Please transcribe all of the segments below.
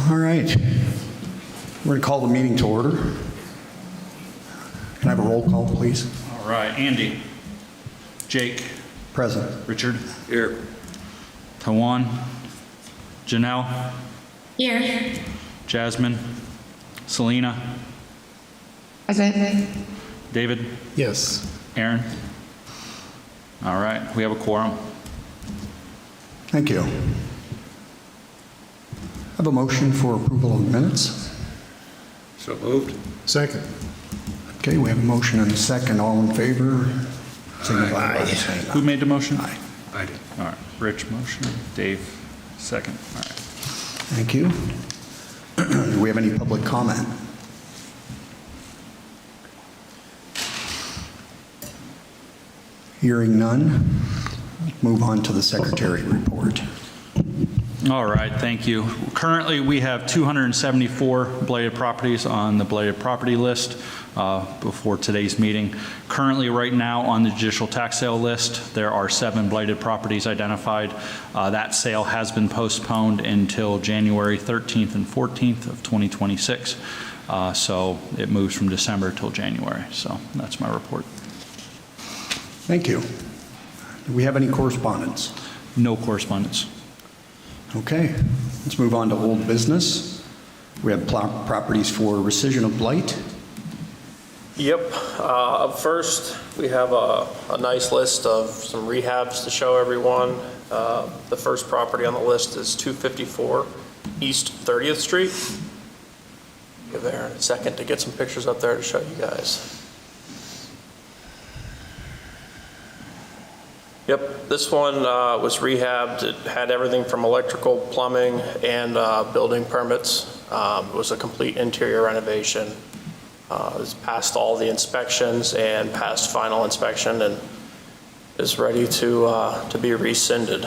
All right. We're going to call the meeting to order. Can I have a roll call, please? All right, Andy. Jake. Present. Richard. Here. Tawan. Janelle. Here. Jasmine. Selena. Present. David. Yes. Aaron. All right, we have a quorum. Thank you. Have a motion for approval of minutes. So moved. Second. Okay, we have a motion and a second. All in favor? Signify by saying Who made the motion? aye. I did. All right, Rich motion, Dave second. All right. Thank you. Do we have any public comment? Hearing none, move on to the secretary report. All right, thank you. Currently, we have 274 blighted properties on the blighted property list before today's meeting. Currently, right now, on the judicial tax sale list, there are 7 blighted properties identified. That sale has been postponed until January 13th and 14th of 2026. So it moves from December till January. So that's my report. Thank you. Do we have any correspondence? No correspondence. Okay, let's move on to old business. We have properties for rescission of blight. Yep. Up first, we have a nice list of some rehabs to show everyone. The first property on the list is 254 East 30th Street. Give Aaron a second to get some pictures up there to show you guys. Yep, this one was rehabbed. It had everything from electrical, plumbing, and building permits. It was a complete interior renovation. It was passed all the inspections and passed final inspection and is ready to be rescinded.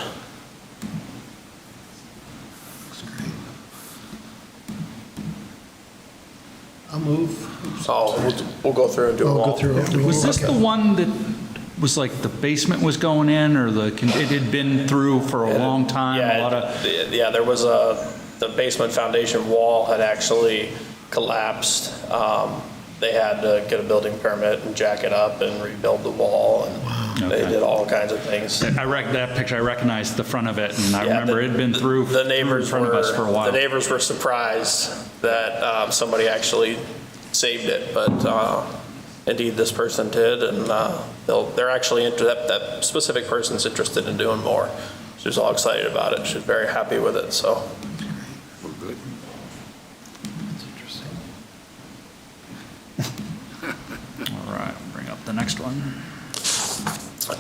I'll move. So we'll go through and do them I'll all. go through it. Was this the one that was like the basement was going in, or it had been through for a long time? Yeah, there was the basement foundation wall had actually collapsed. They had to get a building permit and jack it up and rebuild the wall, and they did all kinds of things. That picture, I recognized the front of it, and I Yeah, remember it had been through the in neighbors front of us for a while. The neighbors were surprised that somebody actually saved it, but indeed this person did, and they're actually that specific person's interested in doing more. She was all excited about it. She's very happy with it. So. Oh, good. All right, bring up the next one.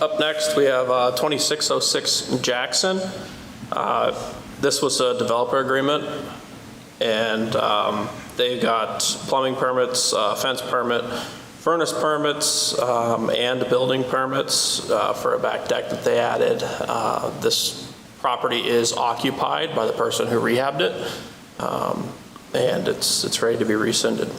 Up next, we have 2606 Jackson. This was a developer agreement, and they got plumbing permits, fence permit, furnace permits, and building permits for a back deck that they added. This property is occupied by the person who rehabbed it, and it's ready to be rescinded.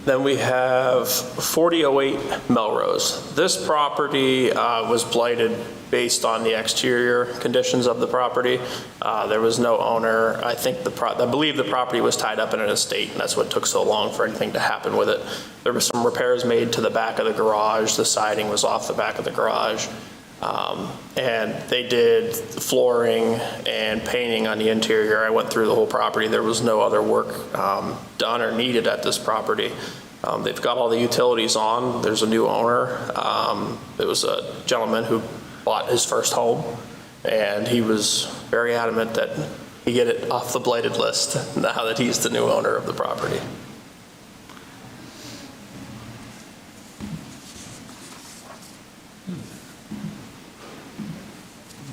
Then we have 4008 Melrose. This property was blighted based on the exterior conditions of the property. There was no owner. I believe the property was tied up in an estate, and that's what took so long for anything to happen with it. There were some repairs made to the back of the garage. The siding was off the back of the garage. And they did flooring and painting on the interior. I went through the whole property. There was no other work done or needed at this property. They've got all the utilities on. There's a new owner. It was a gentleman who bought his first home, and he was very adamant that he get it off the blighted list now that he's the new owner of the property.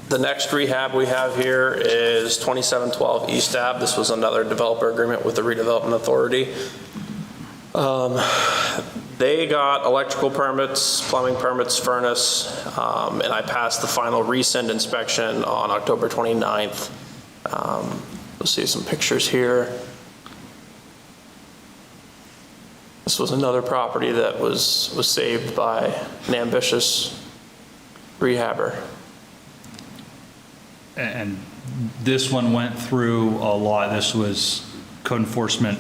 The next rehab we have here is 2712 East Ave. This was another developer agreement with the redevelopment authority. They got electrical permits, plumbing permits, furnace, and I passed the final rescind inspection on October 29th. You'll see some pictures here. This was another property that was saved by an ambitious rehabber. And this one went through a lot. This was code enforcement.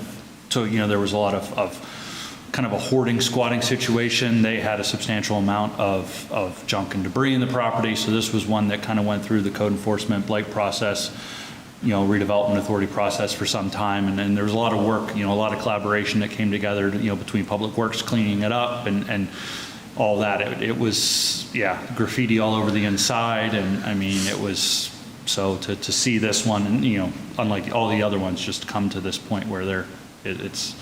So, there was a lot of kind of a hoarding, squatting situation. They had a substantial amount of junk and debris in the property. So this was one that kind of went through the code enforcement blight process, redevelopment authority process for some time. And then there was a lot of work, a lot of collaboration that came together, between Public Works cleaning it up and all that. It was, graffiti all over the inside. And I mean, it was, so to see this one, and, unlike all the other ones, just come to this point where it's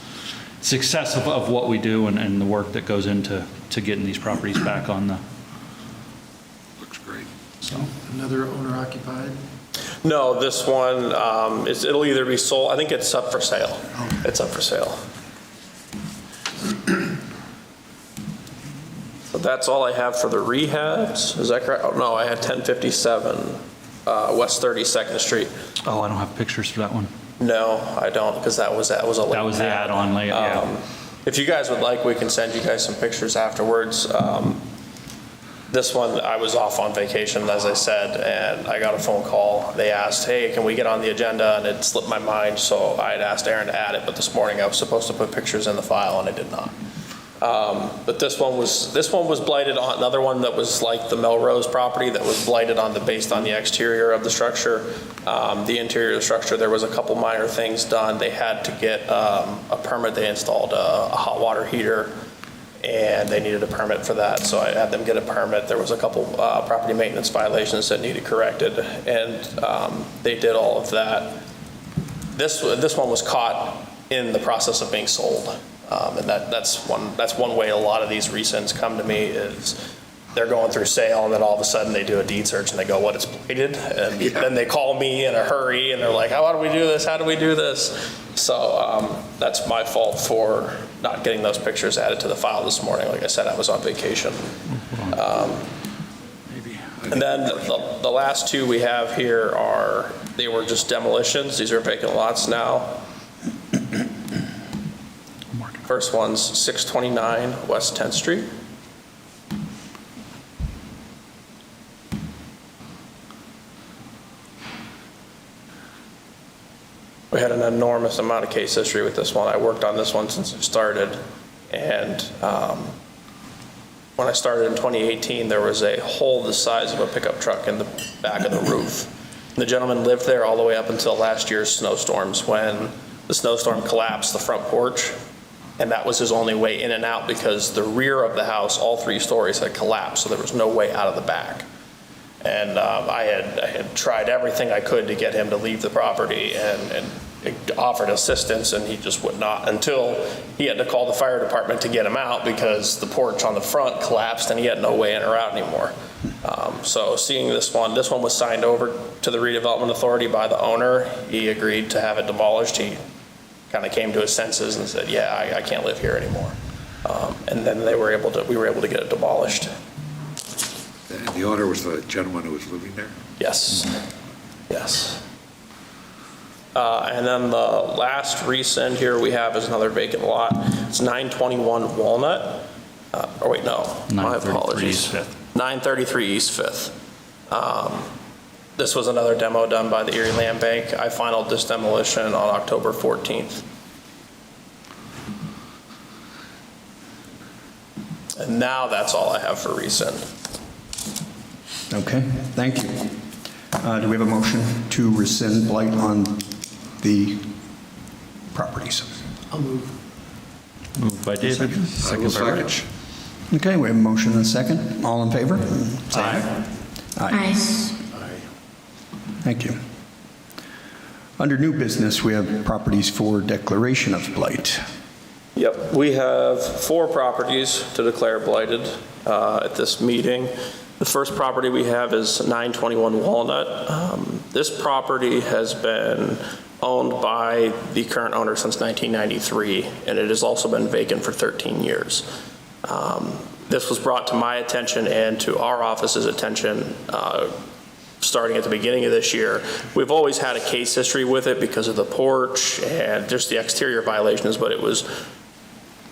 success of what we do and the work that goes into getting these properties back on the, Looks great. so. Another owner occupied? No, this one, it'll either be sold, I think it's up for sale. It's up for sale. So that's all I have for the rehabs. Is that correct? Oh, no, I had 1057 West 32nd Street. Oh, I don't have pictures for that one. No, I don't, because that was a late That was the ad. add-on late, yeah. If you guys would like, we can send you guys some pictures afterwards. This one, I was off on vacation, as I said, and I got a phone call. They asked, hey, can we get on the agenda? And it slipped my mind, so I had asked Aaron to add it, but this morning I was supposed to put pictures in the file, and I did not. But this one was blighted on, another one that was like the Melrose property that was blighted based on the exterior of the structure. The interior of the structure, there was a couple minor things done. They had to get a permit. They installed a hot water heater, and they needed a permit for that. So I had them get a permit. There was a couple property maintenance violations that needed corrected, and they did all of that. This one was caught in the process of being sold. And that's one way a lot of these rescinds come to me is they're going through sale, and then all of a sudden they do a deed search and they go, what, it's blighted? And then they call me in a hurry and they're like, how do we do this? How do we do this? So that's my fault for not getting those pictures added to the file this morning. Like I said, I was on vacation. And then the last two we have here they were just demolitions. These are vacant lots now. First one's 629 West 10th Street. We had an enormous amount of case history with this one. I worked on this one since I started. And when I started in 2018, there was a hole the size of a pickup truck in the back of the roof. And the gentleman lived there all the way up until last year's snowstorms, when the snowstorm collapsed the front porch. And that was his only way in and out, because the rear of the house, all 3 stories, had collapsed, so there was no way out of the back. And I had tried everything I could to get him to leave the property and offered assistance, and he just would not, until he had to call the fire department to get him out, because the porch on the front collapsed and he had no way in or out anymore. So seeing this one was signed over to the redevelopment authority by the owner. He agreed to have it demolished. He kind of came to his senses and said, yeah, I can't live here anymore. And then we were able to get it demolished. And the owner was the gentleman who was living there? Yes, yes. And then the last rescind here we have is another vacant lot. It's 921 Walnut. My apologies. 933 East 5th. This was another demo done by the Erie Land Bank. I finalized this demolition on October 14th. And now that's all I have for rescind. Okay, thank you. Do we have a motion to rescind blight on the properties? I'll move. Moved by David, I will second by second. Rich. Okay, we have a motion and a second. All in favor? Say Aye. Aye. Thank you. Under new business, we have properties for declaration of blight. Yep, we have 4 properties to declare blighted at this meeting. The first property we have is 921 Walnut. This property has been owned by the current owner since 1993, and it has also been vacant for 13 years. This was brought to my attention and to our office's attention starting at the beginning of this year. We've always had a case history with it because of the porch and just the exterior violations, but it was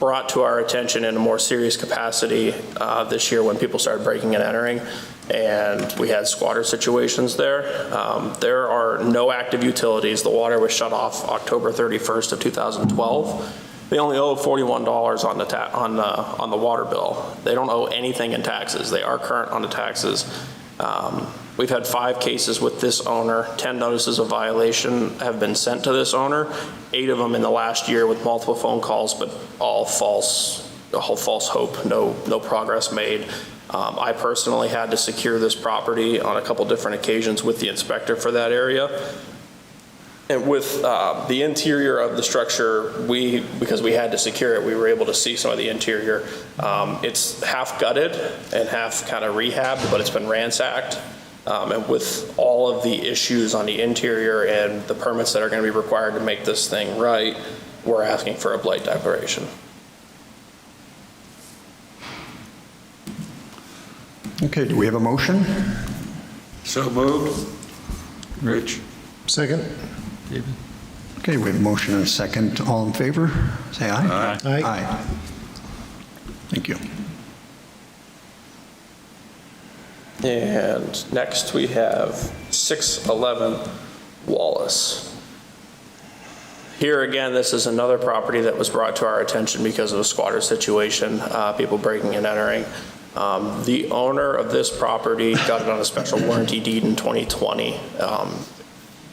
brought to our attention in a more serious capacity this year when people started breaking and entering, and we had squatter situations there. There are no active utilities. The water was shut off October 31st of 2012. They only owe $41 on the water bill. They don't owe anything in taxes. They are current on the taxes. We've had 5 cases with this owner. 10 notices of violation have been sent to this owner, 8 of them in the last year with multiple phone calls, but all false hope, no progress made. I personally had to secure this property on a couple different occasions with the inspector for that area. And with the interior of the structure, because we had to secure it, we were able to see some of the interior. It's half gutted and half kind of rehabbed, but it's been ransacked. And with all of the issues on the interior and the permits that are going to be required to make this thing right, we're asking for a blight declaration. Okay, do we have a motion? So moved. Rich? Second? David? Okay, we have a motion and a second. All in favor? Say aye. Aye. Aye. Aye. Thank you. And next we have 611 Wallace. Here again, this is another property that was brought to our attention because of a squatter situation, people breaking and entering. The owner of this property got it on a special warranty deed in 2020.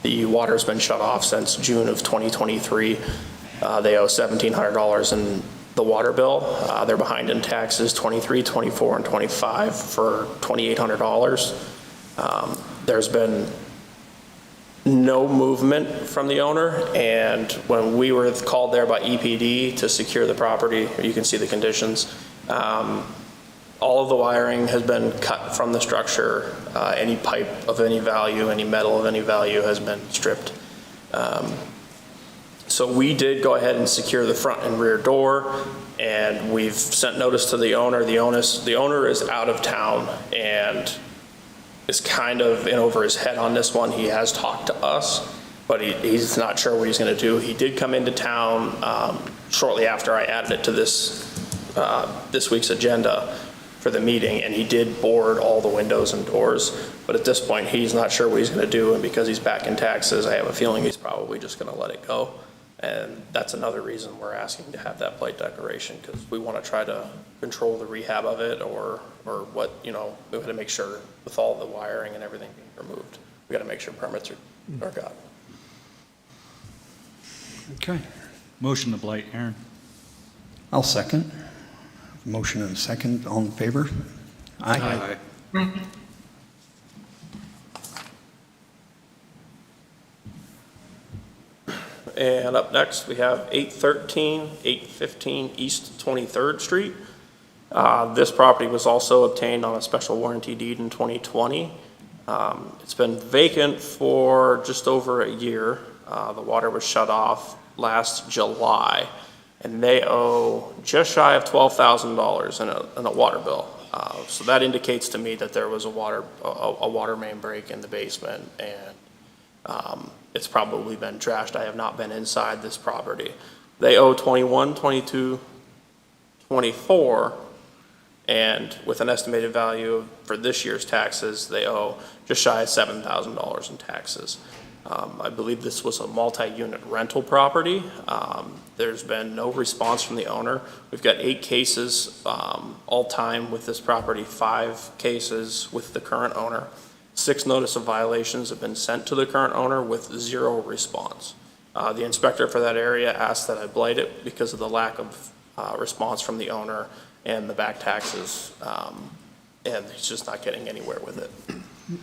The water's been shut off since June of 2023. They owe $1,700 in the water bill. They're behind in taxes 23, 24, and 25 for $2,800. There's been no movement from the owner, and when we were called there by EPD to secure the property, you can see the conditions. All of the wiring has been cut from the structure. Any pipe of any value, any metal of any value has been stripped. So we did go ahead and secure the front and rear door, and we've sent notice to the owner. The owner is out of town and is kind of in over his head on this one. He has talked to us, but he's not sure what he's going to do. He did come into town shortly after I added it to this week's agenda for the meeting, and he did board all the windows and doors. But at this point, he's not sure what he's going to do, and because he's back in taxes, I have a feeling he's probably just going to let it go. And that's another reason we're asking to have that blight declaration, because we want to try to control the rehab of it, or what, we got to make sure with all the wiring and everything being removed, we got to make sure permits are got. Okay. Motion to blight, Aaron. I'll second. Motion and a second. All in favor? Aye. Aye. And up next, we have 813, 815 East 23rd Street. This property was also obtained on a special warranty deed in 2020. It's been vacant for just over a year. The water was shut off last July, and they owe just shy of $12,000 in a water bill. So that indicates to me that there was a water main break in the basement, and it's probably been trashed. I have not been inside this property. They owe 21, 22, 24, and with an estimated value for this year's taxes, they owe just shy of $7,000 in taxes. I believe this was a multi-unit rental property. There's been no response from the owner. We've got 8 cases all time with this property, 5 cases with the current owner. 6 notice of violations have been sent to the current owner with 0 response. The inspector for that area asked that I blight it because of the lack of response from the owner and the back taxes, and he's just not getting anywhere with it.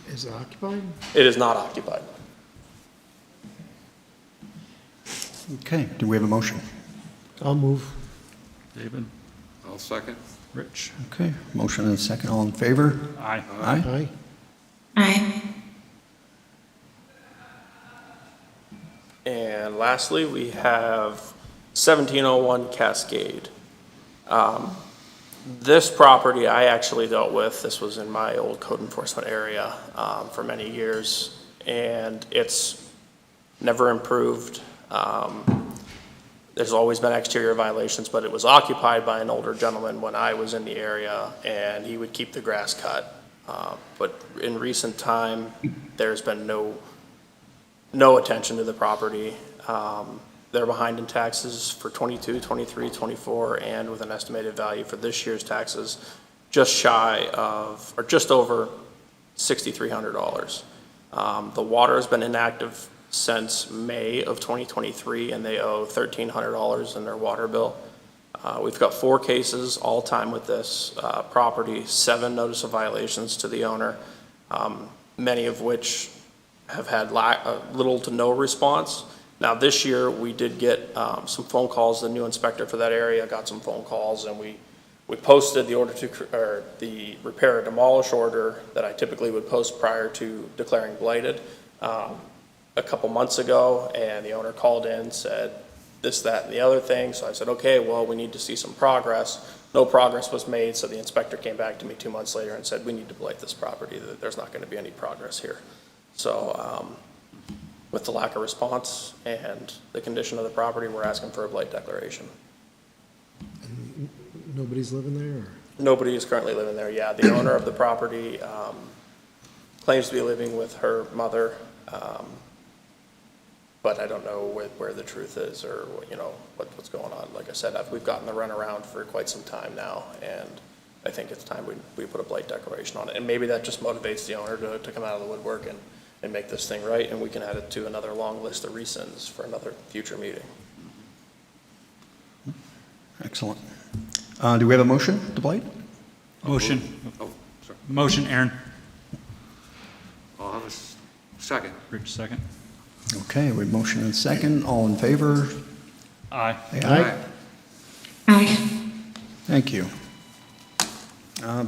Is it occupied? It is not occupied. Okay, do we have a motion? I'll move. David? I'll second. Rich? Okay, motion and a second. All in favor? Aye. Aye. Aye. Aye. And lastly, we have 1701 Cascade. This property I actually dealt with, this was in my old code enforcement area for many years, and it's never improved. There's always been exterior violations, but it was occupied by an older gentleman when I was in the area, and he would keep the grass cut. But in recent time, there's been no attention to the property. They're behind in taxes for 22, 23, 24, and with an estimated value for this year's taxes just shy of, or just over $6,300. The water has been inactive since May of 2023, and they owe $1,300 in their water bill. We've got 4 cases all time with this property, 7 notice of violations to the owner, many of which have had little to no response. Now, this year, we did get some phone calls. The new inspector for that area got some phone calls, and we posted the order to, or the repair or demolish order that I typically would post prior to declaring blighted a couple months ago, and the owner called in, said this, that, and the other thing. So I said, okay, well, we need to see some progress. No progress was made, so the inspector came back to me 2 months later and said, we need to blight this property. There's not going to be any progress here. So with the lack of response and the condition of the property, we're asking for a blight declaration. Nobody's living there, or? Nobody is currently living there, yeah. The owner of the property claims to be living with her mother, but I don't know where the truth is, or what's going on. Like I said, we've gotten the runaround for quite some time now, and I think it's time we put a blight declaration on it. And maybe that just motivates the owner to come out of the woodwork and make this thing right, and we can add it to another long list of rescinds for another future meeting. Excellent. Do we have a motion to blight? Motion. Oh, sorry. Motion, Aaron. I'll have a second. Rich, second. Okay, we have motion and second. All in favor? Aye. Say Aye. Aye. Thank you.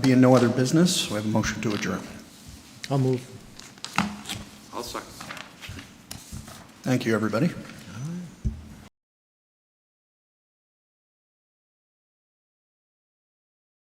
Being no other business, we have a motion to adjourn. I'll move. I'll second. Thank you, everybody.